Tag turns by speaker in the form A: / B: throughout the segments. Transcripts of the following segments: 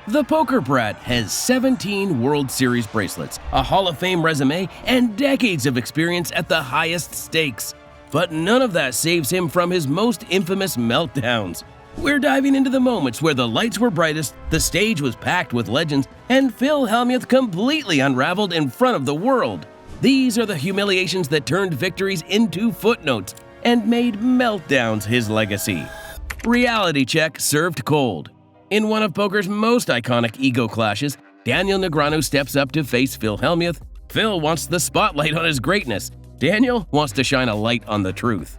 A: The Poker Brat has 17 World Series bracelets, a Hall of Fame resume, and decades of experience at the highest stakes. But none of that saves him from his most infamous meltdowns. We're diving into the moments where the lights were brightest, the stage was packed with legends, and Phil Hellmuth completely unraveled in front of the world. These are the humiliations that turned victories into footnotes and made meltdowns his legacy. Reality check served cold. In one of poker's most iconic ego clashes, Daniel Negreanu steps up to face Phil Hellmuth. Phil wants the spotlight on his greatness. Daniel wants to shine a light on the truth.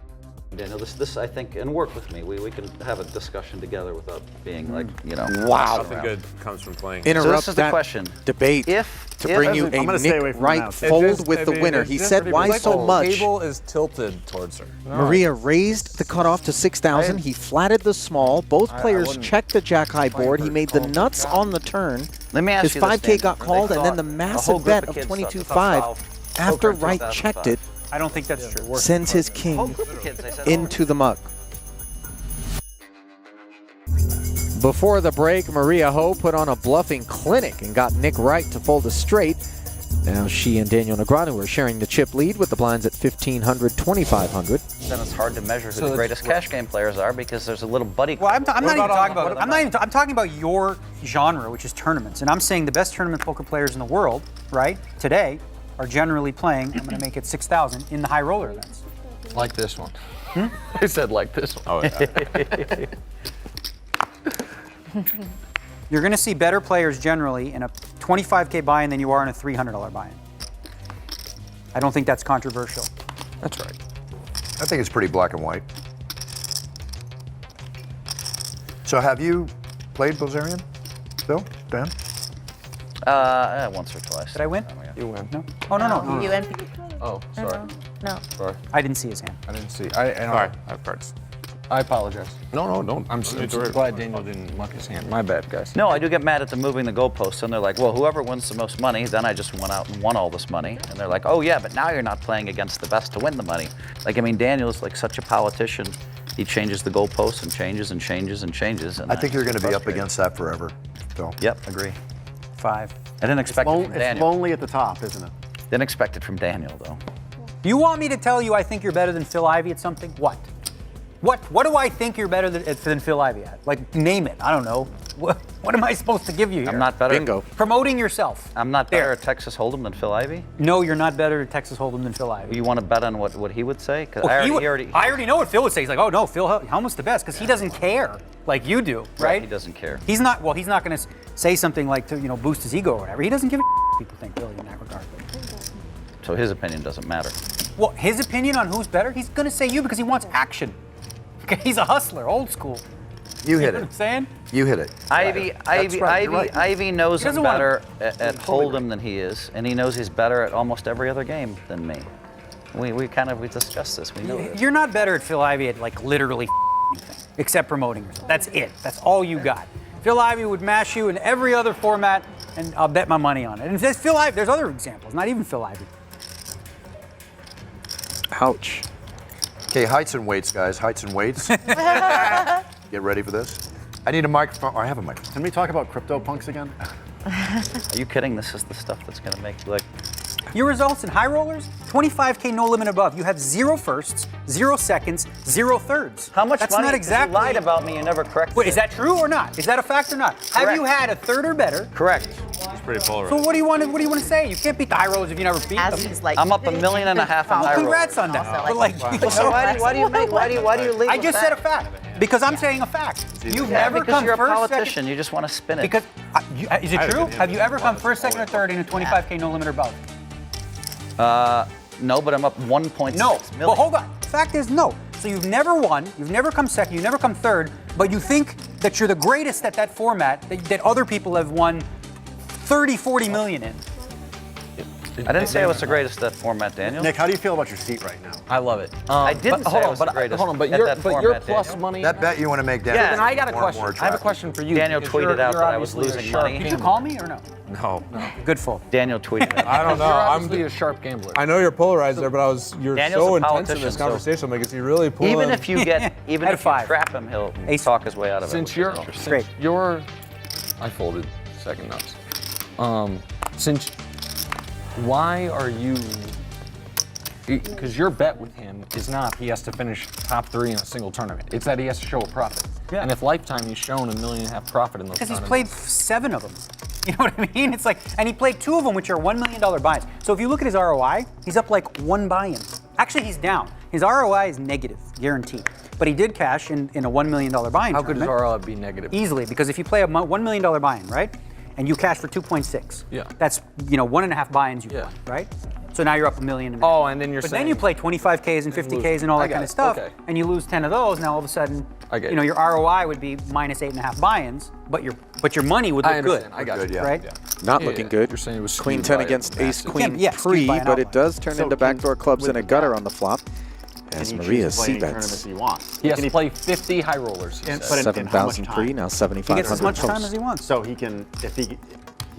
B: Daniel, this I think, and work with me. We can have a discussion together without being like,
C: Wow.
D: Nothing good comes from playing.
C: Interrupt
B: So this is the
C: that
B: question.
C: debate to bring you a Nick Wright fold with the winner. He said, why so much?
D: The table is tilted towards her.
C: Maria raised the cutoff to 6,000. He flatted the small. Both players checked the jack-high board. He made the nuts on the turn.
B: Let me ask
C: His
B: you this,
C: 5K
B: Daniel.
C: got called, and then the massive bet of 22.5 after Wright checked it
E: I don't think that's true.
C: sends his king into the muck. Before the break, Maria Ho put on a bluffing clinic and got Nick Wright to fold a straight. Now she and Daniel Negreanu are sharing the chip lead with the blinds at 1,500, 2,500.
B: Then it's hard to measure who the greatest cash game players are because there's a little buddy.
E: Well, I'm not even talking about. I'm talking about your genre, which is tournaments, and I'm saying the best tournament poker players in the world, right, today, are generally playing. I'm going to make it 6,000 in the high roller events.
F: Like this one. I said like this one.
D: Oh, yeah.
E: You're going to see better players generally in a 25K buy-in than you are in a $300 buy-in. I don't think that's controversial.
F: That's right.
G: I think it's pretty black and white. So have you played Bilzerian, Bill, Dan?
B: Once or twice.
E: Did I win?
F: You win.
E: No. Oh, no.
H: You went.
F: Oh, sorry.
H: No.
F: Sorry.
E: I didn't see his hand.
F: I didn't see.
D: Sorry, I've heard.
F: I apologize.
D: No, don't.
F: I'm just glad Daniel didn't muck his hand. My bad, guys.
B: No, I do get mad at them moving the goalposts, and they're like, well, whoever wins the most money, then I just went out and won all this money. And they're like, oh yeah, but now you're not playing against the best to win the money. Like, I mean, Daniel's like such a politician. He changes the goalposts and changes and changes and changes. And
G: I think you're going to be up against that forever, Phil.
B: Yep, agree.
E: 5.
B: I didn't expect it from
I: It's
B: Daniel.
I: lonely at the top, isn't it?
B: Didn't expect it from Daniel, though.
E: You want me to tell you I think you're better than Phil Ivey at something? What? What do I think you're better than Phil Ivey at? Like, name it. I don't know. What am I supposed to give you here?
B: I'm not better.
C: Bingo.
E: Promoting yourself.
B: I'm not better at Texas Hold'em than Phil Ivey.
E: No, you're not better at Texas Hold'em than Phil Ivey.
B: You want to bet on what he would say? Because
E: Well,
B: I
E: I already know what Phil would say. He's like, oh no, Phil Hellmuth's the best because he doesn't care like you do, right?
B: He doesn't care.
E: He's not. Well, he's not going to say something like to boost his ego or whatever. He doesn't give a what people think really in that regard.
B: So his opinion doesn't matter.
E: Well, his opinion on who's better, he's going to say you because he wants action. Okay, he's a hustler, old school.
G: You hit
E: You know what I'm
G: it.
E: saying?
G: You hit it.
B: Ivy knows
E: He
B: I'm
E: doesn't wanna-
B: better at Hold'em than he is, and he knows he's better at almost every other game than me. We discussed this. We know this.
E: You're not better at Phil Ivey at like literally anything except promoting yourself. That's it. That's all you got. Phil Ivey would mash you in every other format, and I'll bet my money on it. And there's Phil Ivey. There's other examples. Not even Phil Ivey.
C: Ouch.
G: Okay, heights and weights, guys. Heights and weights. Get ready for this. I need a microphone. I have a microphone.
I: Can we talk about CryptoPunks again?
B: Are you kidding? This is the stuff that's going to make you like.
E: Your results in high rollers, 25K no limit above. You have 0 firsts, 0 seconds, 0 thirds.
B: How much
E: That's
B: money?
E: not
B: 'Cause
E: exactly.
B: You lied about me. You never corrected.
E: Wait, is
B: it.
E: that true or not? Is that a fact or not? Have
B: Correct.
E: you had a third or better?
B: Correct.
D: It's pretty polarized.
E: So what do you want to say? You can't beat the high rollers if you never beat
H: As
E: them.
H: he's like.
B: I'm up $1.5 million on high rollers.
E: Congrats on that.
H: Also,
E: But
H: like-
E: like,
B: So why do you leave?
E: I just said a fact because I'm saying a fact. You've
B: Yeah,
E: never
B: because
E: come
B: you're a
E: first,
B: politician.
E: second.
B: You just want to spin it.
E: Because is it true? Have you ever come first, second, or third in a 25K no limit or above?
B: No, but I'm up 1.6
E: No.
B: million.
E: Well, hold on. The fact is no. So you've never won, you've never come second, you've never come third, but you think that you're the greatest at that format that other people have won 30, 40 million in.
B: I didn't say I was the greatest at that format, Daniel.
I: Nick, how do you feel about your seat right now?
F: I love it.
B: I didn't
F: but
B: say
F: hold
B: I
F: on,
B: was the
F: but
B: greatest
F: hold on, but
B: at
F: your
B: that
F: but your
B: format,
F: plus
B: Daniel.
F: money.
G: That bet you want to make down.
B: Yeah.
F: Then I got a
G: more and
F: question.
G: more
F: I have a
G: attractive.
F: question for you.
B: Daniel
F: because
B: tweeted
F: you're
B: out that I was
F: obviously a
B: losing
F: sharp
B: money.
E: Did you
F: gambler.
E: call me or no?
D: No.
E: Good full.
B: Daniel tweeted it.
D: I don't know.
F: You're
D: I'm
F: obviously a sharp gambler.
D: I know you're polarized there, but you're
B: Daniel's
D: so
B: a
D: intense in
B: politician,
D: this
B: so-
D: conversation. Like, is he really pulling?
B: Even if you
E: At a
B: trap him, he'll
E: Ace.
B: talk his way out of it.
F: Since
B: which
F: you're
B: is interesting.
E: Great.
F: you're I folded second nuts. Why are you? Because your bet with him is not he has to finish top 3 in a single tournament. It's that he has to show a profit.
E: Yeah.
F: And if Lifetime he's shown $1.5 million profit in those
E: Because he's
F: tournaments.
E: played 7 of them. You know what I mean? It's like, and he played 2 of them, which are $1 million buy-ins. So if you look at his ROI, he's up like 1 buy-in. Actually, he's down. His ROI is negative, guaranteed. But he did cash in a $1 million buy-in.
F: How could his
E: tournament.
F: ROI be negative?
E: Easily, because if you play a $1 million buy-in, right, and you cash for 2.6,
F: Yeah.
E: that's 1.5 buy-ins you
F: Yeah.
E: won, right? So now you're up $1 million.
F: Oh, and then you're
E: But
F: saying.
E: then you play 25Ks and 50Ks and all
F: I
E: that
F: got
E: kind
F: it.
E: of stuff,
F: Okay.
E: and you lose 10 of those. Now all of a sudden,
F: I get it.
E: your ROI would be minus 8.5 buy-ins, but your money would
F: I
E: look good.
F: understand. I got
G: Good,
F: you.
G: yeah.
E: Right?
C: Not
F: Yeah,
C: looking
F: yeah.
C: good.
F: You're saying it was
C: Queen
F: skewed
C: 10
F: by
C: against
F: a
C: Ace
F: massive-
C: Queen
E: Yeah, skewed
C: 3,
E: by an
C: but it
E: outlier.
C: does turn
I: So
C: into
I: can-
C: backdoor clubs
I: with
C: and a
I: the
C: gutter
I: bet,
C: on the flop. As
I: Can he
C: Maria
I: choose to play any tournaments
C: c-bets.
I: he wants?
F: He has
I: Can
F: to play 50 high rollers. He
I: And-
F: says.
I: but in how much
C: 7,003,
I: time?
C: now
E: He
C: 7,500
E: gets as much time
C: posts.
E: as he wants.
I: So he can, if he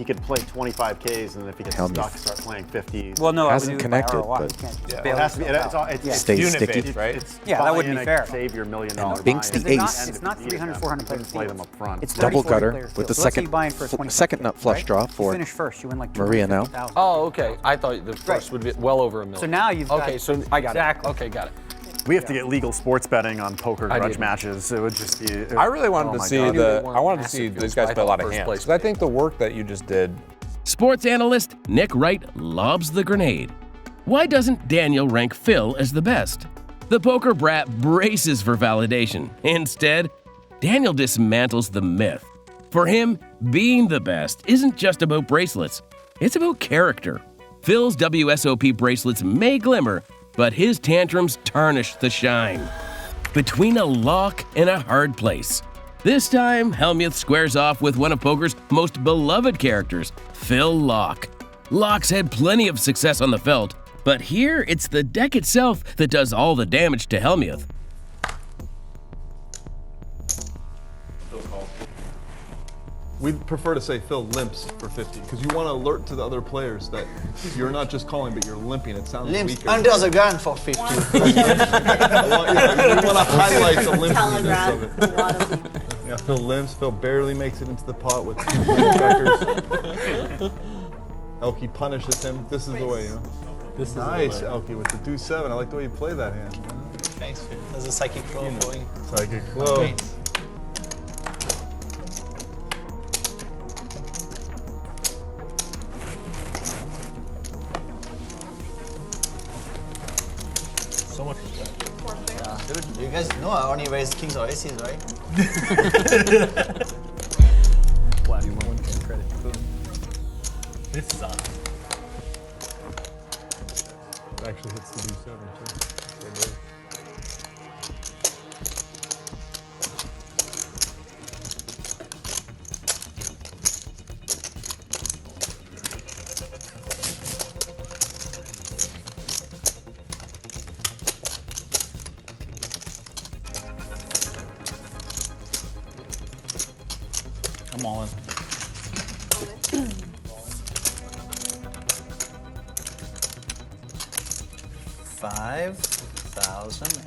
I: could play 25Ks, and then if he gets
C: Hellmuth.
I: stuck, start playing 50.
E: Well, no,
C: Hasn't
E: I would do
C: connected,
E: it by ROI.
C: but-
E: You can't just
D: Yeah.
E: bail
I: It has to be.
E: yourself
I: It's all.
E: out.
I: It's
E: Yeah.
C: Stays
D: unit
C: sticky.
D: based, right?
I: It's
E: Yeah, that wouldn't
I: buy-in
E: be
I: and
E: fair.
I: Save your $1 million
C: And Binks the
I: buy-in.
C: ace.
E: It's not 300, 400 players.
I: Play them up front.
E: It's
C: Double
E: 30, 40
C: gutter
E: players
C: with the
E: field. So let's say
C: second
E: you buy in for 20,
C: second nut flush
E: right?
C: draw
E: You
C: for
E: finish first. You win like
C: Maria now.
E: 250,000.
F: Oh, okay. I thought the first would be well over $1 million.
E: So now you've got-
F: Okay, so I got
E: Exactly.
F: it. Okay, got it.
I: We have to get legal sports betting on poker
F: I
I: grudge
F: did.
I: matches. It would just be.
D: I really wanted
I: oh
D: to
I: my
D: see
I: God.
D: I wanted to see
F: Massive
D: these
F: fields.
D: guys
F: I
D: play a lot
F: thought
D: of
F: first
D: hands.
F: place
D: 'Cause I think the work that you just did.
A: Sports analyst Nick Wright lobs the grenade. Why doesn't Daniel rank Phil as the best? The poker brat braces for validation. Instead, Daniel dismantles the myth. For him, being the best isn't just about bracelets, it's about character. Phil's WSOP bracelets may glimmer, but his tantrums tarnish the shine. Between a lock and a hard place. This time, Hellmuth squares off with one of poker's most beloved characters, Phil Locke. Locke's had plenty of success on the felt, but here it's the deck itself that does all the damage to Hellmuth.
H: We'd prefer to say Phil limps for 50 because you want to alert to the other players that you're not just calling, but you're limping. It sounds
J: Limps
H: weaker.
J: under the gun for 50.
H: We want to highlight the limpiness of it.
K: A lot of them.
H: Yeah, Phil limps. Phil barely makes it into the pot with checkers. Elkie punishes him. This is the way, you know.
J: This is
H: Nice, Elkie, with the deuce 7. I like the way you play that hand.
J: Thanks, Phil. There's a psychic flow going.
H: Psychic flow.
J: Great. So much respect. Yeah. Dude, you guys know I only raise kings or aces, right?
H: One credit.
J: This sucks.
H: It actually hits the deuce 7 too.
J: I'm all in.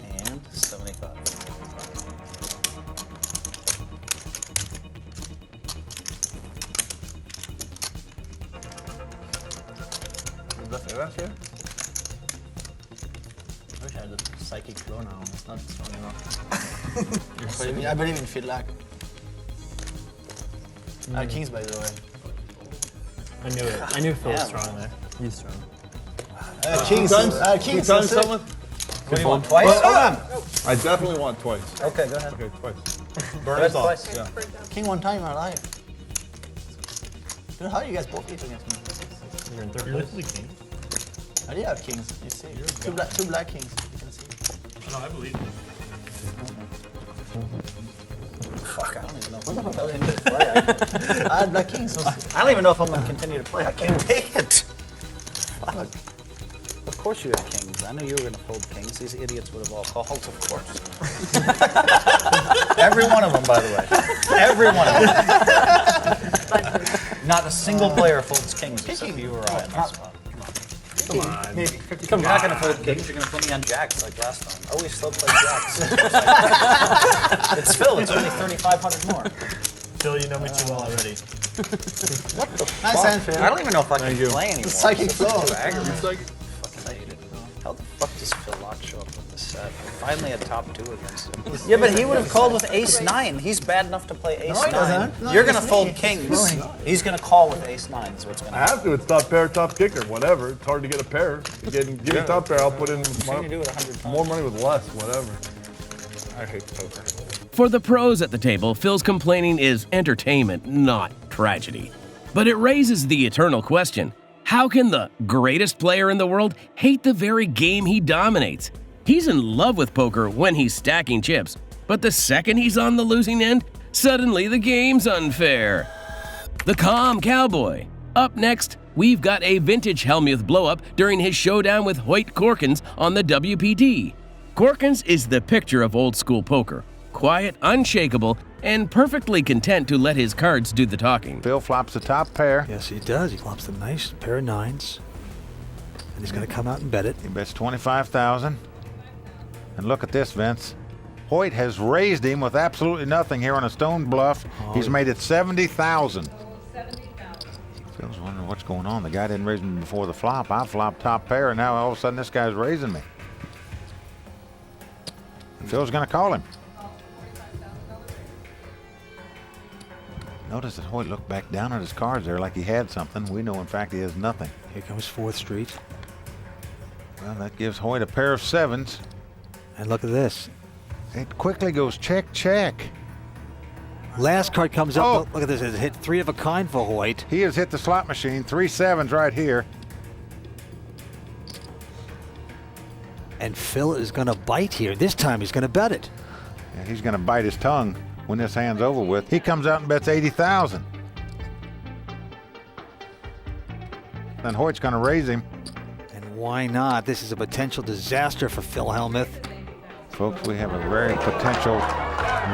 J: $5,075. You bluff Arab here? I wish I had a psychic flow now. It's not strong enough. But I believe in feedback. Kings, by the way.
L: I knew it. I knew Phil was strong there. He's strong.
J: Kings. Kings.
H: Times someone?
J: What do you want? Twice?
H: I definitely want twice.
J: Okay, go ahead.
H: Okay, twice.
J: Burn
H: us
J: it
H: off.
J: twice.
H: Yeah.
J: King one time in my life. Dude, how do you guys both eat against me?
L: You're in third place.
J: King. I do have kings. You see, two black kings. You can see.
L: No, I believe you.
J: Fuck, I don't even know if I'm gonna continue to play. I had black kings. I don't even know if I'm gonna continue to play. I can't make it. Fuck. Of course you had kings. I knew you were gonna fold kings. These idiots would have all called, of course. Every one of them, by the way. Every one of them. Not a single player folds kings except you or I in this spot.
L: Come on.
J: Maybe. You're not gonna fold kings. You're gonna put me on jacks like last time. Always still play jacks. It's Phil. It's only 3,500 more.
L: Phil, you know me too well already.
J: What the fuck? Nice hand, Phil. I don't even know if I can play anymore.
H: The
J: psychic flow.
H: Psychic.
J: Fucking hate it. How the fuck does Phil Lock show up with this set? Finally a top 2 against him. Yeah, but he would have called with ace-9. He's bad enough to play ace-9.
I: No,
J: You're gonna fold kings. He's gonna call with ace-9 is what's gonna
H: I
J: happen.
H: have to. It's top pair, top kicker, whatever. It's hard to get a pair. Give me top pair, I'll put in
J: You do it 100 times.
H: more money with less, whatever. I hate poker.
A: For the pros at the table, Phil's complaining is entertainment, not tragedy. But it raises the eternal question: how can the greatest player in the world hate the very game he dominates? He's in love with poker when he's stacking chips, but the second he's on the losing end, suddenly the game's unfair. The calm cowboy. Up next, we've got a vintage Hellmuth blow-up during his showdown with Hoyt Corkins on the WPT. Corkins is the picture of old-school poker. Quiet, unshakable, and perfectly content to let his cards do the talking.
K: Phil flops the top pair.
M: Yes, he does. He flops a nice pair of 9s. And he's going to come out and bet it.
K: He bets 25,000. And look at this, Vince. Hoyt has raised him with absolutely nothing here on a stone bluff. He's made it 70,000. Phil's wondering what's going on. The guy didn't raise me before the flop. I flopped top pair, and now all of a sudden this guy's raising me. And Phil's going to call him. Notice that Hoyt looked back down at his cards there like he had something. We know, in fact, he has nothing.
M: Here comes 4th Street.
K: Well, that gives Hoyt a pair of 7s.
M: And look at this.
K: It quickly goes check, check.
M: Last card comes up.
K: Oh.
M: Look at this. It's hit 3 of a kind for Hoyt.
K: He has hit the slot machine. 3 7s right here.
M: And Phil is going to bite here. This time he's going to bet it.
K: Yeah, he's going to bite his tongue when this hand's over with. He comes out and bets 80,000. Then Hoyt's going to raise him.
M: And why not? This is a potential disaster for Phil Hellmuth.
K: Folks, we have a very potential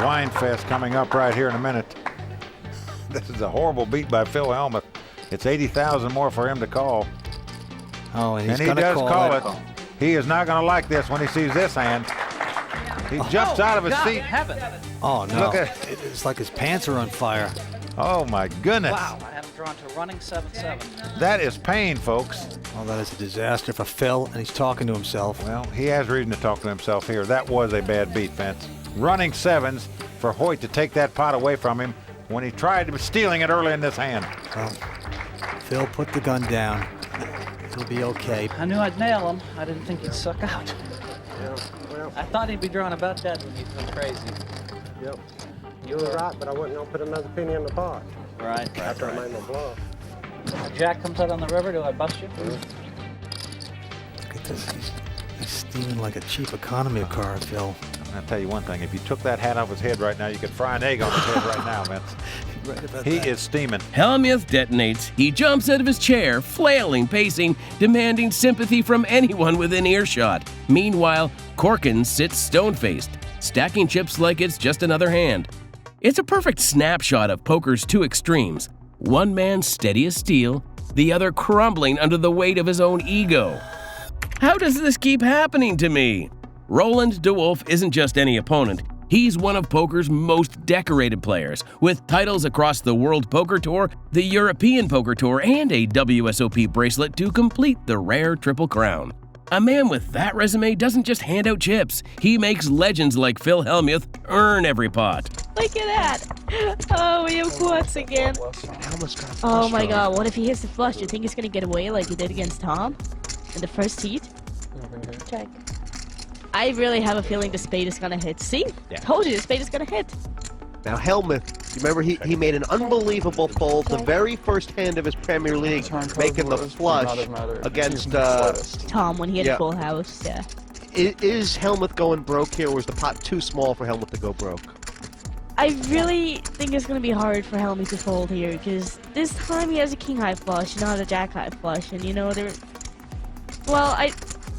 K: wine fest coming up right here in a minute. This is a horrible beat by Phil Hellmuth. It's 80,000 more for him to call.
M: Oh, and he's
K: he
M: going to
K: does call
M: it.
K: it. He is not going to like this when he sees this hand. He jumps out of his seat.
M: Oh, no.
K: Look at
M: it's like his pants are on fire.
K: Oh, my goodness.
J: Wow, I have him drawn to running 7-7.
K: That is pain, folks.
M: Oh, that is a disaster for Phil, and he's talking to himself.
K: Well, he has reason to talk to himself here. That was a bad beat, Vince. Running 7s for Hoyt to take that pot away from him when he tried to be stealing it early in this hand.
M: Well, Phil, put the gun down. He'll be okay.
J: I knew I'd nail him. I didn't think he'd suck out.
I: Well,
J: I thought he'd be drawing about that when he went crazy.
I: yep. You were right, but I wasn't going to put another penny in the pot.
J: Right.
I: After I made my bluff.
J: If Jack comes out on the river, do I bust you?
M: Look at this. He's steaming like a cheap economy car, Phil.
K: I'm going to tell you one thing. If you took that hat off his head right now, you could fry an egg on his head right now, Vince.
M: Right about
K: He
M: that.
K: is steaming.
A: Hellmuth detonates. He jumps out of his chair, flailing, pacing, demanding sympathy from anyone within earshot. Meanwhile, Corkins sits stone-faced, stacking chips like it's just another hand. It's a perfect snapshot of poker's two extremes. One man steady as steel, the other crumbling under the weight of his own ego. How does this keep happening to me? Roland de Wolf isn't just any opponent. He's one of poker's most decorated players, with titles across the World Poker Tour, the European Poker Tour, and a WSOP bracelet to complete the rare Triple Crown. A man with that resume doesn't just hand out chips. He makes legends like Phil Hellmuth earn every pot.
N: Look at that! Oh, we have quads again. Oh my god, what if he hits the flush? Do you think he's gonna get away like he did against Tom in the first heat? Check. I really have a feeling the spade is gonna hit. See?
O: Yeah.
N: Told you the spade is gonna hit.
O: Now Hellmuth, you remember he made an unbelievable fold the very first hand of his Premier League, making the flush against
N: Tom when he had
O: yeah.
N: a full house, yeah.
O: Is Hellmuth going broke here, or was the pot too small for Hellmuth to go broke?
N: I really think it's gonna be hard for Hellmuth to fold here because this time he has a king high flush, not a jack high flush, and you know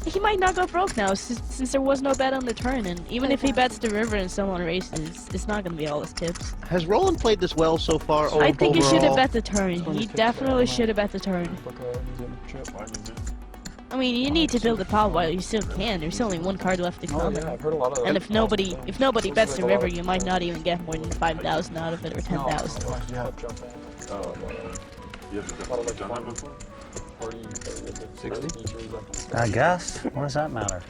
N: he might not go broke now since there was no bet on the turn, and even if he bets the river and someone races, it's not gonna be all his tips.
O: Has Roland played this well so far?
N: I think he should have bet the turn. He definitely should have bet the turn. I mean, you need to build a pot while you still can. There's only one card left to come.
F: I've heard a lot of
N: And if nobody bets the river, you might not even get more than 5,000 out of it or 10,000.
J: I guess. What does that matter?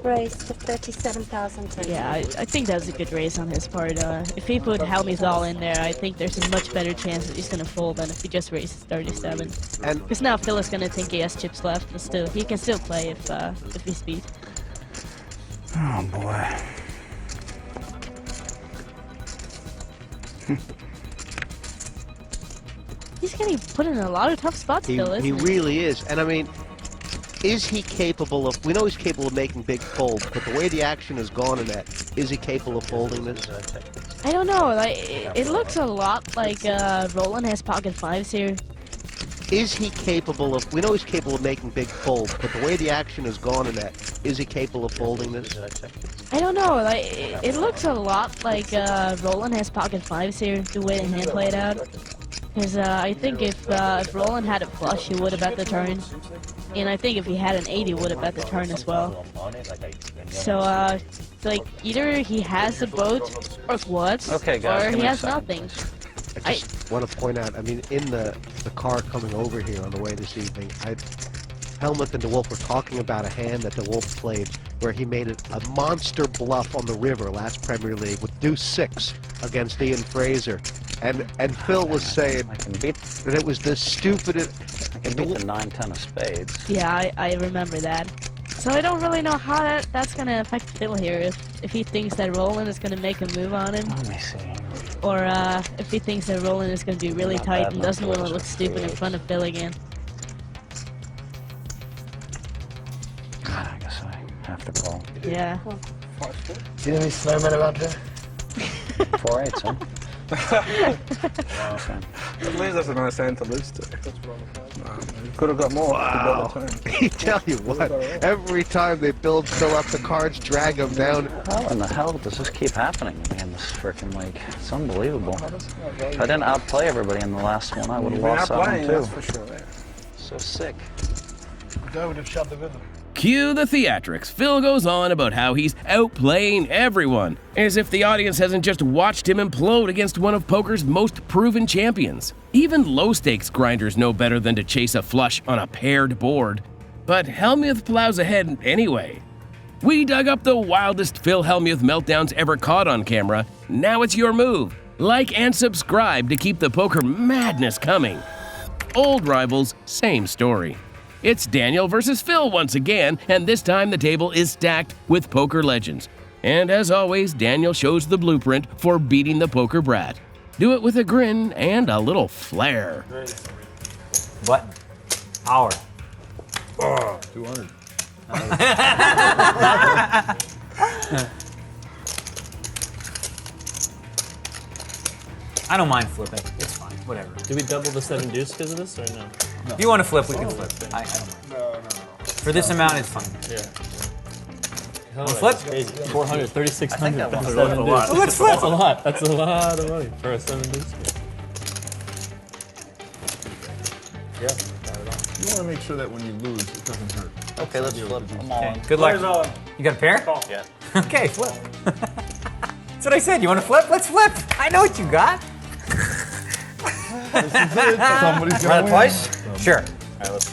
P: Raise to 37,000.
N: Yeah, I think that was a good raise on his part. If he put Hellmuth all in there, I think there's a much better chance that he's gonna fold than if he just raises 37. Because now Phil is gonna think he has chips left, and still he can still play if he's beat.
J: Oh boy.
N: He's getting put in a lot of tough spots, Phil, isn't
O: He
N: he?
O: really is. And I mean, is he capable of, we know he's capable of making big folds, but the way the action has gone in that, is he capable of folding this?
N: I don't know, like, it looks a lot like Roland has pocket fives here.
O: Is he capable of, we know he's capable of making big folds, but the way the action has gone in that, is he capable of folding this?
N: I don't know, like, it looks a lot like Roland has pocket fives here, the way the hand played out. Because I think if Roland had a flush, he would have bet the turn. And I think if he had an 8, he would have bet the turn as well. So, like, either he has the boat or quads,
B: Okay, guys,
N: or
B: give
N: he
B: me a
N: has
B: second.
N: nothing.
O: I just want to point out, I mean, in the car coming over here on the way this evening, Hellmuth and DeWolf were talking about a hand that DeWolf played where he made a monster bluff on the river last Premier League with deuce 6 against Ian Fraser. And Phil was saying that it was the stupidest...
B: I can beat the 9-10 of spades.
N: Yeah, I remember that. So I don't really know how that's going to affect Phil here. If he thinks that Roland is going to make a move on him.
J: Let me see.
N: Or if he thinks that Roland is going to be really tight and doesn't want to look stupid in front of Phil again.
J: God, I guess I have to call.
N: Yeah.
I: See any snowmen about there?
J: 4-8, huh?
Q: At least that's a nice hand to lose to. Could have got more.
O: Wow. I tell you what, every time they fill up the cards, drag them down.
B: How in the hell does this keep happening to me in this freaking league? It's unbelievable. If I didn't outplay everybody in the last one, I would have lost that one too.
Q: That's for sure.
B: So sick.
I: I would have shoved the rhythm.
A: Cue the theatrics. Phil goes on about how he's outplaying everyone, as if the audience hasn't just watched him implode against one of poker's most proven champions. Even low-stakes grinders know better than to chase a flush on a paired board. But Hellmuth plows ahead anyway. We dug up the wildest Phil Hellmuth meltdowns ever caught on camera. Now it's your move. Like and subscribe to keep the poker madness coming. Old rivals, same story. It's Daniel versus Phil once again, and this time the table is stacked with poker legends. And as always, Daniel shows the blueprint for beating the poker brat. Do it with a grin and a little flair.
E: Button. Hour.
H: 200.
E: I don't mind flipping. It's fine. Whatever.
L: Do we double the 7 deuce because of this or no?
E: If you want to flip, we can flip. I don't mind.
H: No.
E: For this amount, it's fine.
L: Yeah.
E: Wanna flip?
L: 400, 3,600.
J: I think that
L: Seven
J: was
L: deuce.
E: Well, let's flip.
L: That's a lot. That's a lot of money for a 7 deuce.
H: Yeah. You want to make sure that when you lose, it doesn't hurt.
J: Okay, let's flip. I'm all in.
E: Good luck. You got a pair?
J: Yeah.
E: Okay, flip. That's what I said. You want to flip? Let's flip. I know what you got.
H: Somebody's
J: Run
H: gonna
J: it twice?
E: Sure.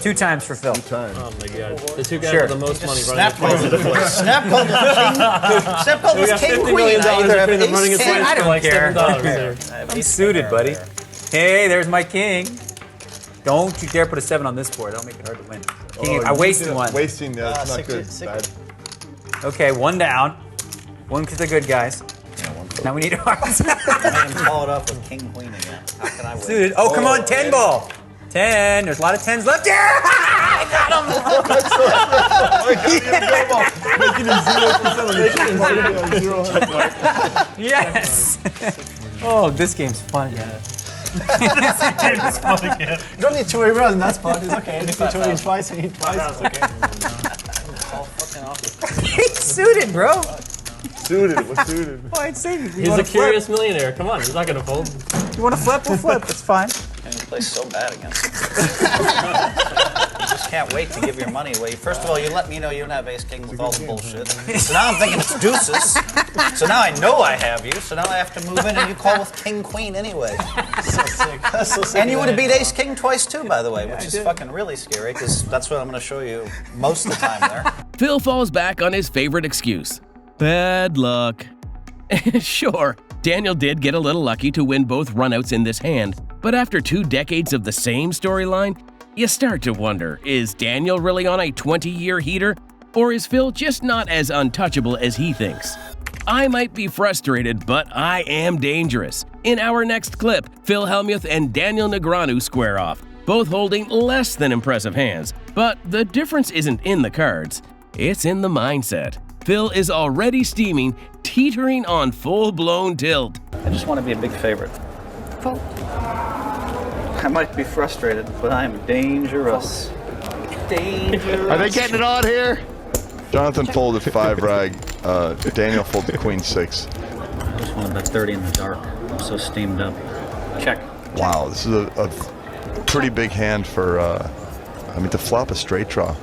E: 2 times for Phil.
H: 2 times.
L: Oh my god. The 2 guys
E: Sure.
L: with the most money
J: Snap
L: running
J: called
L: twice at a place.
J: Snap called was king. Snap called
L: We
J: was
L: got
J: king
L: $50
J: queen.
L: million
J: I either have
L: between them running
J: ace,
L: it
J: king.
L: twice
E: I
L: for
E: don't
L: like
E: care.
L: $7 there.
E: I'm suited, buddy. Hey, there's my king. Don't you dare put a 7 on this board. That'll make it hard to win. King, I wasted one.
H: Wasting, that's not
J: 60,
H: good.
J: 60.
H: Bad.
E: Okay, 1 down. 1 to the good guys. Now we need hearts.
J: I am followed up with king queen again. How can I win?
E: Suited. Oh, come on, 10 ball. 10. There's a lot of 10s left. Yeah! I got him. Yes. Oh, this game's fun.
J: It's fun again.
I: You don't need 2-way runs, that's fun. It's okay. If you 2-way twice, you need twice.
J: That's okay.
E: He's suited, bro.
H: Suited, what's suited?
E: Oh, I'd say
L: He's a curious millionaire. Come on, he's not gonna fold.
E: You want to flip? We'll flip. It's fine.
J: And you play so bad against him. You just can't wait to give your money away. First of all, you let me know you don't have ace-king with all the bullshit. So now I'm thinking it's deuces. So now I know I have you. So now I have to move in and you call with king-queen anyway. And you would have beat ace-king twice too, by the way, which is fucking really scary because that's what I'm going to show you most of the time there.
A: Phil falls back on his favorite excuse: bad luck. Sure, Daniel did get a little lucky to win both runouts in this hand, but after 2 decades of the same storyline, you start to wonder, is Daniel really on a 20-year heater, or is Phil just not as untouchable as he thinks? I might be frustrated, but I am dangerous. In our next clip, Phil Hellmuth and Daniel Negreanu square off, both holding less than impressive hands. But the difference isn't in the cards, it's in the mindset. Phil is already steaming, teetering on full-blown tilt.
J: I just want to be a big favorite. I might be frustrated, but I'm dangerous. Dangerous.
R: Are they getting it on here? Jonathan folded 5 rag. Daniel folded queen 6.
J: I just want to bet 30 in the dark. I'm so steamed up. Check.
R: Wow, this is a pretty big hand for, I mean, to flop a straight draw.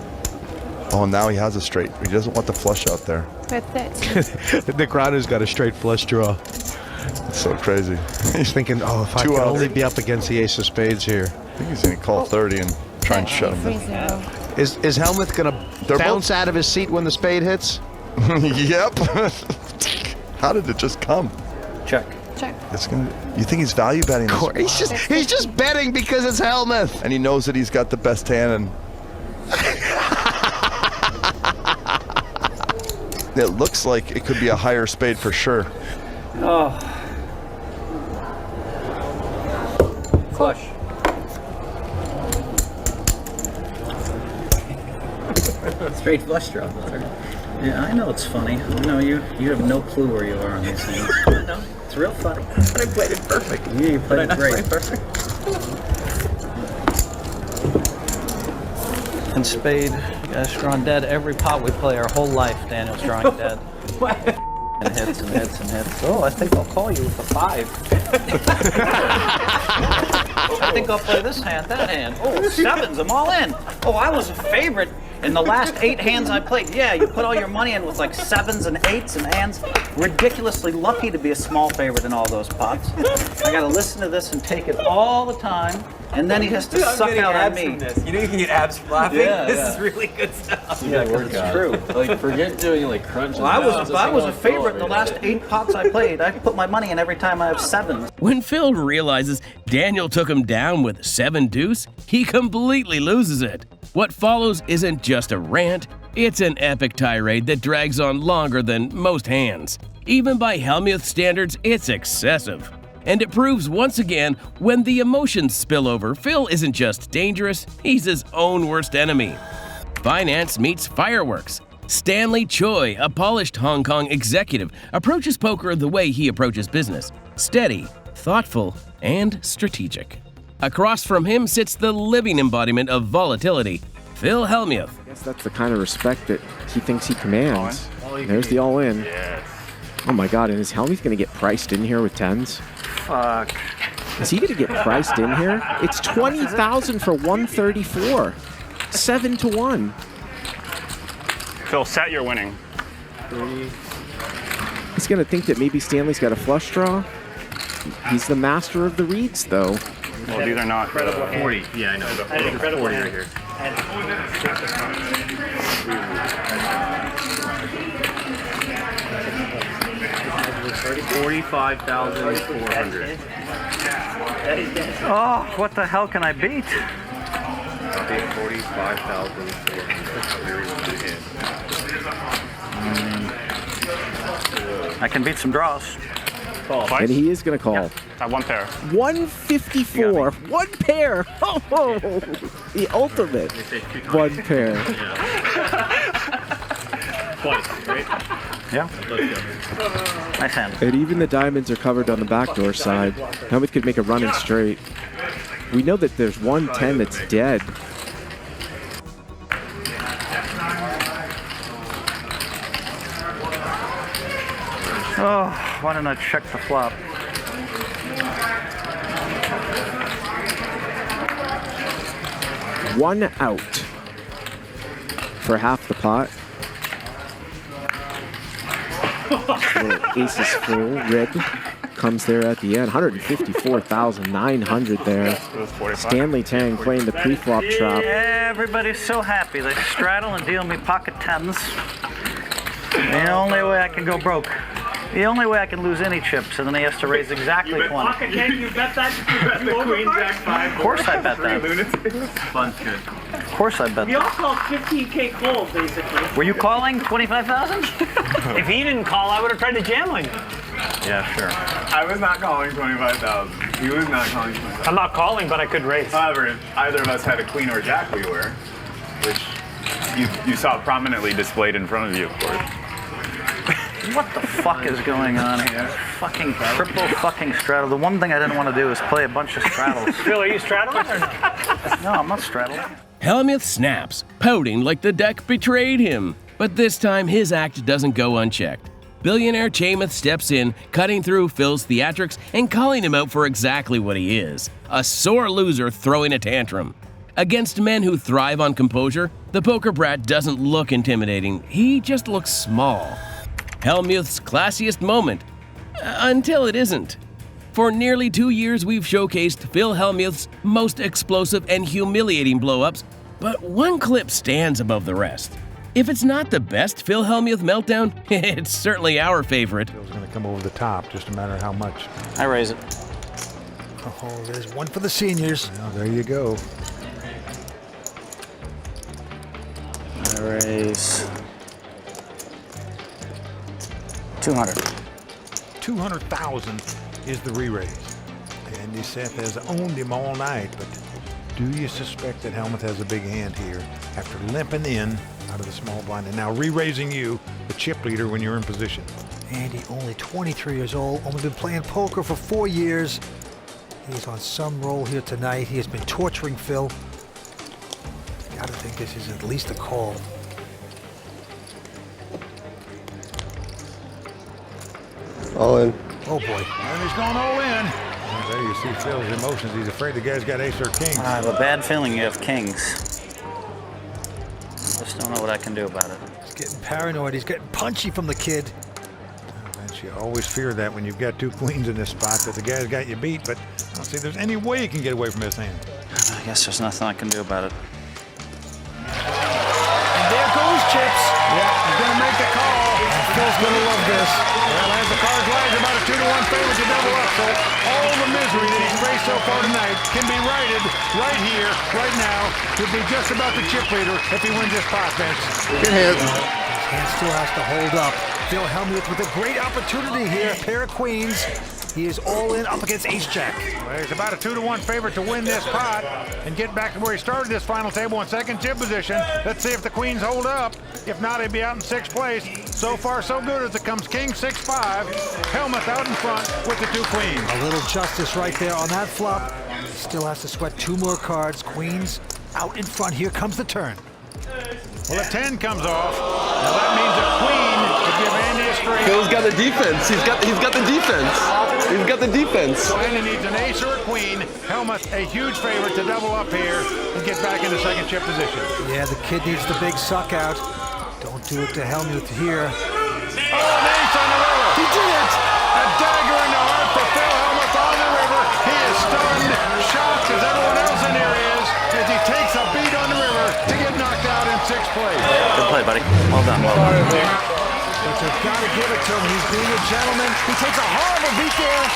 R: Oh, now he has a straight. He doesn't want the flush out there.
O: Negreanu's got a straight flush draw.
R: It's so crazy.
O: He's thinking, oh, if I could only be up against the ace of spades here.
R: I think he's going to call 30 and try and shut him down.
O: Is Hellmuth going to bounce out of his seat when the spade hits?
R: Yep. How did it just come?
J: Check.
P: Check.
R: It's gonna. You think he's value betting this?
O: He's just betting because it's Hellmuth.
R: And he knows that he's got the best hand, and it looks like it could be a higher spade for sure.
J: Oh. Flush. Straight flush draw. Yeah, I know it's funny. I know you have no clue where you are on these things. I know. It's real funny. But I played it perfect. Yeah, you played it great. Perfect. And spade, you guys drawing dead every pot we play our whole life. Daniel's drawing dead. And hits and hits and hits. Oh, I think I'll call you with a 5. I think I'll play this hand, that hand. Oh, 7s, I'm all in. Oh, I was a favorite in the last 8 hands I played. Yeah, you put all your money in with like 7s and 8s and hands. Ridiculously lucky to be a small favorite in all those pots. I gotta listen to this and take it all the time. And then he has to suck out on me.
F: From this. You know you can get abs from laughing?
J: Yeah,
F: this is really good stuff.
J: Yeah, it's true.
F: Like, forget doing like crunches.
J: Well, I was a favorite in the last 8 pots I played. I put my money in every time I have 7s.
A: When Phil realizes Daniel took him down with 7 deuce, he completely loses it. What follows isn't just a rant, it's an epic tirade that drags on longer than most hands. Even by Hellmuth standards, it's excessive. And it proves once again, when the emotions spill over, Phil isn't just dangerous, he's his own worst enemy. Finance meets fireworks. Stanley Choi, a polished Hong Kong executive, approaches poker the way he approaches business: steady, thoughtful, and strategic. Across from him sits the living embodiment of volatility, Phil Hellmuth.
C: I guess that's the kind of respect that he thinks he commands. There's the all-in. Oh my god, and is Hellmuth going to get priced in here with 10s?
J: Fuck.
C: Is he going to get priced in here? It's 20,000 for 134. 7 to 1.
S: Phil, set you're winning.
C: He's going to think that maybe Stanley's got a flush draw. He's the master of the reads, though.
S: Well, these are not
L: 40. Yeah, I know. 40 right here.
S: 45,400.
J: Oh, what the hell can I beat?
S: I'll be 45,400.
J: I can beat some draws.
C: And he is going to call.
S: Yeah, 1 pair.
C: 154. 1 pair. Oh, the ultimate. 1 pair.
S: Twice, right?
J: Yeah. Nice hand.
C: And even the diamonds are covered on the backdoor side. Hellmuth could make a run in straight. We know that there's 110 that's dead.
J: Oh, why didn't I check the flop?
T: 1 out for half the pot. Little aces full rib comes there at the end. 154,900 there. Stanley Tang playing the pre-flop trap.
J: Everybody's so happy. They straddle and deal me pocket tens. The only way I can go broke. The only way I can lose any chips, and then he has to raise exactly 20.
S: Pocket ten, you bet that? You queen jack five.
J: Of course I bet that.
S: Fun's good.
J: Of course I bet
S: We all
J: that.
S: called 15K calls, basically.
J: Were you calling 25,000?
S: If he didn't call, I would have tried to jam him.
J: Yeah, sure.
U: I was not calling 25,000. He was not calling 25,000.
S: I'm not calling, but I could raise.
U: However, if either of us had a queen or jack, we were, which you saw prominently displayed in front of you, of course.
J: What the fuck is going on here? Fucking triple fucking straddle. The one thing I didn't want to do is play a bunch of straddles.
S: Phil, are you straddling or not?
J: No, I'm not straddling.
A: Hellmuth snaps, pouting like the deck betrayed him. But this time, his act doesn't go unchecked. Billionaire Hellmuth steps in, cutting through Phil's theatrics and calling him out for exactly what he is, a sore loser throwing a tantrum. Against men who thrive on composure, the poker brat doesn't look intimidating, he just looks small. Hellmuth's classiest moment, until it isn't. For nearly 2 years, we've showcased Phil Hellmuth's most explosive and humiliating blow-ups, but one clip stands above the rest. If it's not the best Phil Hellmuth meltdown, it's certainly our favorite.
K: Phil's going to come over the top, just a matter of how much.
J: I raise it.
M: Oh, there's one for the seniors.
K: Well, there you go.
J: I raise 200.
K: 200,000 is the re-raise. Andy Seth has owned him all night, but do you suspect that Hellmuth has a big hand here after limping in out of the small blind and now re-raising you, the chip leader, when you're in position?
M: Andy, only 23 years old, only been playing poker for 4 years. He's on some roll here tonight. He has been torturing Phil. Gotta think this is at least a call.
I: All in.
M: Oh boy.
K: And he's going all in. Well, there you see Phil's emotions. He's afraid the guy's got ace or king.
J: I have a bad feeling you have kings. Just don't know what I can do about it.
M: He's getting paranoid. He's getting punchy from the kid.
K: You always fear that when you've got two queens in this spot, that the guy's got you beat, but I don't see there's any way you can get away from his hand.
J: I guess there's nothing I can do about it.
M: And there goes Chips.
K: Yeah, he's going to make the call.
M: Phil's going to love this.
K: Well, as the cards rise, about a 2-to-1 favorite to double up, so all the misery that he's faced so far tonight can be righted right here, right now. He'll be just about the chip leader if he wins this pot, Vince.
I: Good hand.
M: His hand still has to hold up. Phil Hellmuth with a great opportunity here. Pair of queens. He is all in up against ace-jack.
K: Well, he's about a 2-to-1 favorite to win this pot and get back to where he started this final table in second chip position. Let's see if the queens hold up. If not, he'd be out in sixth place. So far, so good as it comes king 6-5. Hellmuth out in front with the two queens.
M: A little justice right there on that flop. Still has to sweat two more cards. Queens out in front. Here comes the turn.
K: Well, a 10 comes off. Now that means a queen to give Andy a straight.
V: Phil's got the defense. He's got the defense. He's got the defense.
K: So Andy needs an ace or a queen. Hellmuth a huge favorite to double up here and get back into second chip position.
M: Yeah, the kid needs the big suck out. Don't do it to Hellmuth here.
K: Oh, an ace on the river.
M: He did it.
K: A dagger in the heart for Phil Hellmuth on the river. He is stunned, shocked as everyone else in here is, as he takes a beat on the river to get knocked out in sixth place.
J: Good play, buddy. Well done, well done.
M: But you gotta give it to him. He's being a gentleman. He takes a horrible beat there,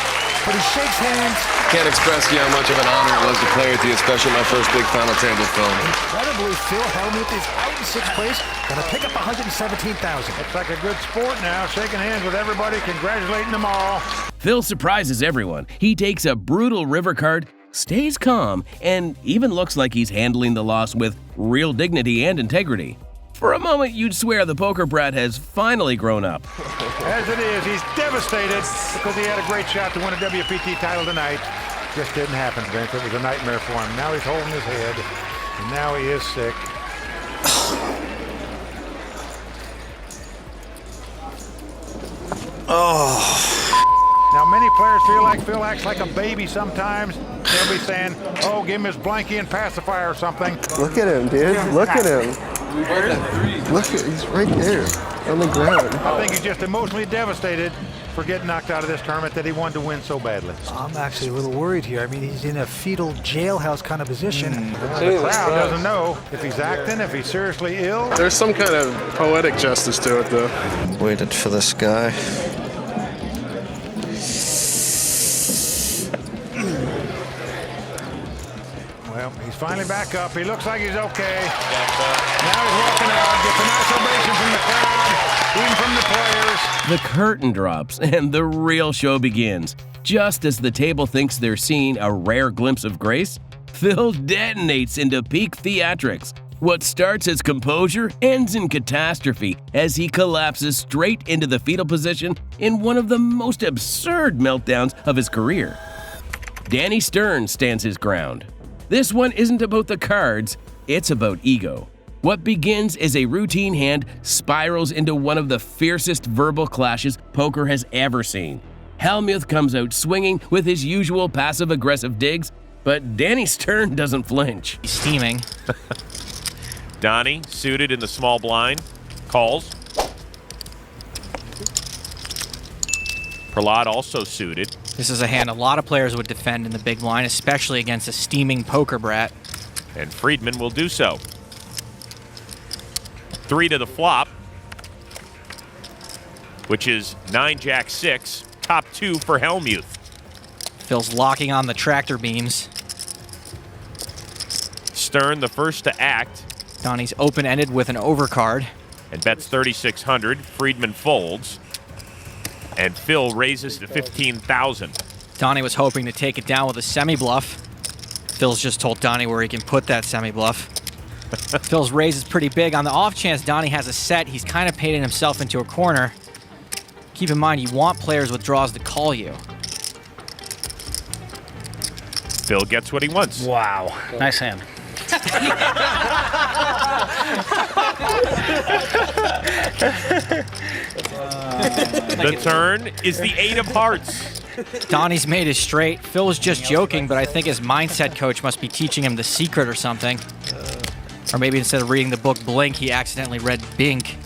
M: but he shakes hands.
V: Can't express to you how much of an honor it was to play with you, especially my first big final table film.
M: Incredibly, Phil Hellmuth is out in sixth place. Gonna pick up 117,000.
K: Looks like a good sport now, shaking hands with everybody, congratulating them all.
A: Phil surprises everyone. He takes a brutal river card, stays calm, and even looks like he's handling the loss with real dignity and integrity. For a moment, you'd swear the poker brat has finally grown up.
K: As it is, he's devastated because he had a great shot to win a WPT title tonight. Just didn't happen, Vince. It was a nightmare for him. Now he's holding his head, and now he is sick.
J: Oh.
K: Now many players feel like Phil acts like a baby sometimes. They'll be saying, oh, give him his blankie and pacifier or something.
D: Look at him, dude. Look at him. Look at, he's right there on the ground.
K: I think he's just emotionally devastated for getting knocked out of this tournament that he wanted to win so badly.
M: I'm actually a little worried here. I mean, he's in a fetal jailhouse kind of position.
K: The crowd doesn't know if he's acting, if he's seriously ill.
Q: There's some kind of poetic justice to it, though.
D: Waited for this guy.
K: Well, he's finally back up. He looks like he's okay. Now he's walking out, gets a nice ovation from the crowd, even from the players.
A: The curtain drops and the real show begins. Just as the table thinks they're seeing a rare glimpse of grace, Phil detonates into peak theatrics. What starts as composure ends in catastrophe as he collapses straight into the fetal position in one of the most absurd meltdowns of his career. Danny Stern stands his ground. This one isn't about the cards, it's about ego. What begins as a routine hand spirals into one of the fiercest verbal clashes poker has ever seen. Hellmuth comes out swinging with his usual passive-aggressive digs, but Danny Stern doesn't flinch.
G: He's steaming.
W: Donnie, suited in the small blind, calls. Prahlad also suited.
G: This is a hand a lot of players would defend in the big blind, especially against a steaming poker brat.
W: And Friedman will do so. 3 to the flop, which is 9-Jack-6, top 2 for Hellmuth.
G: Phil's locking on the tractor beams.
W: Stern the first to act.
G: Donnie's open-ended with an overcard.
W: And bets 3,600. Friedman folds. And Phil raises to 15,000.
G: Donnie was hoping to take it down with a semi-bluff. Phil's just told Donnie where he can put that semi-bluff. Phil's raise is pretty big. On the off chance Donnie has a set, he's kind of painted himself into a corner. Keep in mind, you want players with draws to call you.
W: Phil gets what he wants.
J: Wow. Nice hand.
W: The turn is the 8 of hearts.
G: Donnie's made his straight. Phil was just joking, but I think his mindset coach must be teaching him the secret or something. Or maybe instead of reading the book Blink, he accidentally read Bink.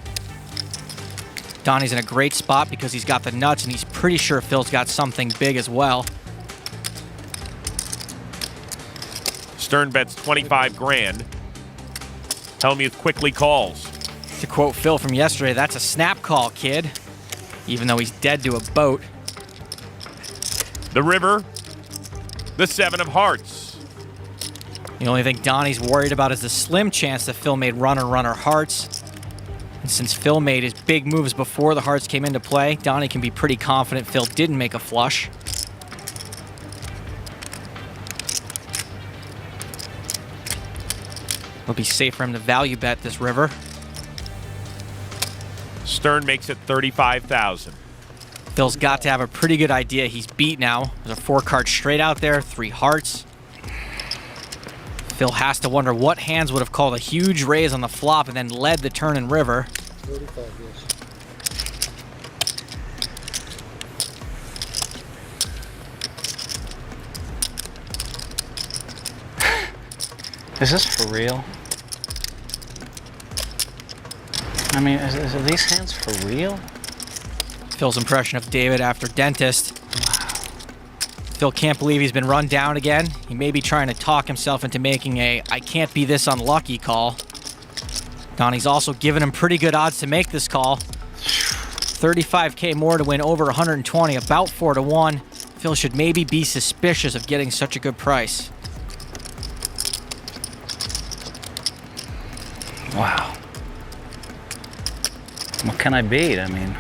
G: Donnie's in a great spot because he's got the nuts, and he's pretty sure Phil's got something big as well.
W: Stern bets 25 grand. Hellmuth quickly calls.
G: To quote Phil from yesterday, that's a snap call, kid. Even though he's dead to a boat.
W: The river, the 7 of hearts.
G: The only thing Donnie's worried about is the slim chance that Phil made runner hearts. And since Phil made his big moves before the hearts came into play, Donnie can be pretty confident Phil didn't make a flush. It'll be safe for him to value bet this river.
W: Stern makes it 35,000.
G: Phil's got to have a pretty good idea he's beat now. There's a 4-card straight out there, 3 hearts. Phil has to wonder what hands would have called a huge raise on the flop and then led the turn in river.
D: 35,
J: yes. Is this for real? I mean, are these hands for real?
G: Phil's impression of David after dentist. Phil can't believe he's been run down again. He may be trying to talk himself into making a I can't be this unlucky call. Donnie's also given him pretty good odds to make this call. 35K more to win over 120, about 4 to 1. Phil should maybe be suspicious of getting such a good price.
J: Wow. What can I beat? I mean,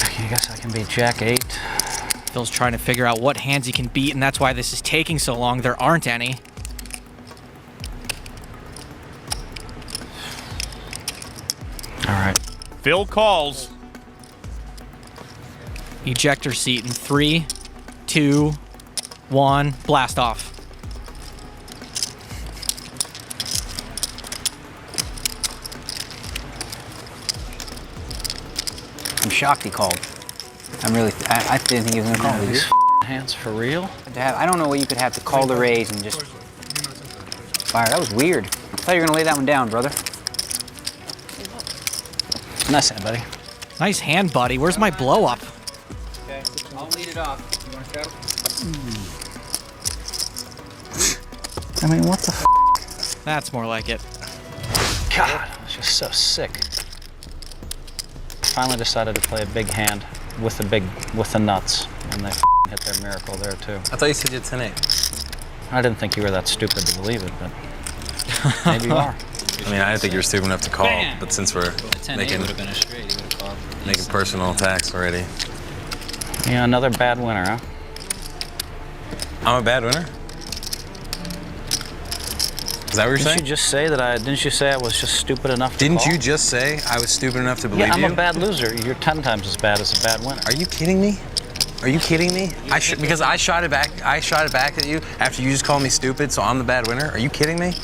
J: I guess I can beat Jack 8.
G: Phil's trying to figure out what hands he can beat, and that's why this is taking so long. There aren't any.
J: All right.
W: Phil calls.
G: Ejector seat in 3, 2, 1, blast off.
E: I'm shocked he called. I didn't think he was gonna call these
B: hands for real.
E: I don't know what you could have to call the raise and just fire. That was weird. I thought you were gonna lay that one down, brother. Nice hand, buddy.
G: Nice hand, buddy. Where's my blow up?
E: Okay, I'll lead it off. You want to go? I mean, what the f?
G: That's more like it.
B: God, it's just so sick. Finally decided to play a big hand with the nuts, and they hit their miracle there too.
H: I thought you said you had 10-8.
B: I didn't think you were that stupid to believe it, but maybe you are.
H: I mean, I didn't think you were stupid enough to call, but since we're making personal attacks already.
B: Yeah, another bad winner, huh?
H: I'm a bad winner? Is that what you're saying?
B: Didn't you just say that didn't you say I was just stupid enough to
H: Didn't
B: call?
H: you just say I was stupid enough to believe you?
B: Yeah, I'm a bad loser. You're 10 times as bad as a bad winner.
H: Are you kidding me? Are you kidding me? Because I shot it back at you after you just called me stupid, so I'm the bad winner? Are you kidding me?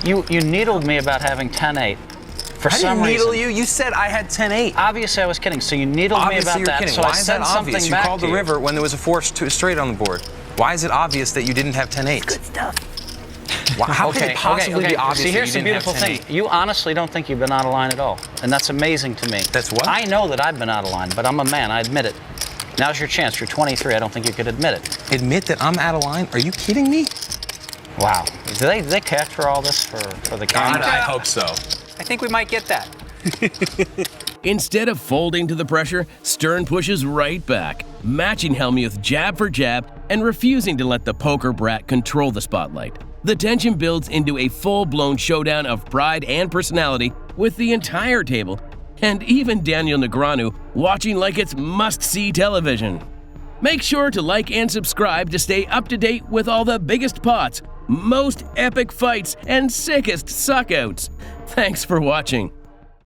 B: You needled me about having 10-8. For some reason.
H: I didn't needle you. You said I had 10-8.
B: Obviously, I was kidding. So you needled me about
H: you're
B: that.
H: Kidding.
B: So
H: Why
B: I
H: is that
B: said
H: obvious?
B: something
H: You
B: back
H: called
B: to
H: the river when there was a 4 straight on the board. Why is it obvious that you didn't have 10-8?
B: Good stuff.
H: How could it possibly be obvious
B: See, here's
H: that
B: the
H: you didn't
B: beautiful
H: have 10-8?
B: thing. You honestly don't think you've been out of line at all. And that's amazing to me.
H: That's what?
B: I know that I've been out of line, but I'm a man. I admit it. Now's your chance. You're 23. I don't think you could admit it.
H: Admit that I'm out of line? Are you kidding me?
B: Wow. Do they capture all this for the camera?
H: God, I hope so.
E: I think we might get that.
A: Instead of folding to the pressure, Stern pushes right back, matching Hellmuth jab for jab and refusing to let the poker brat control the spotlight. The tension builds into a full-blown showdown of pride and personality with the entire table, and even Daniel Negreanu watching like it's must-see television. Make sure to like and subscribe to stay up to date with all the biggest pots, most epic fights, and sickest suckouts. Thanks for watching.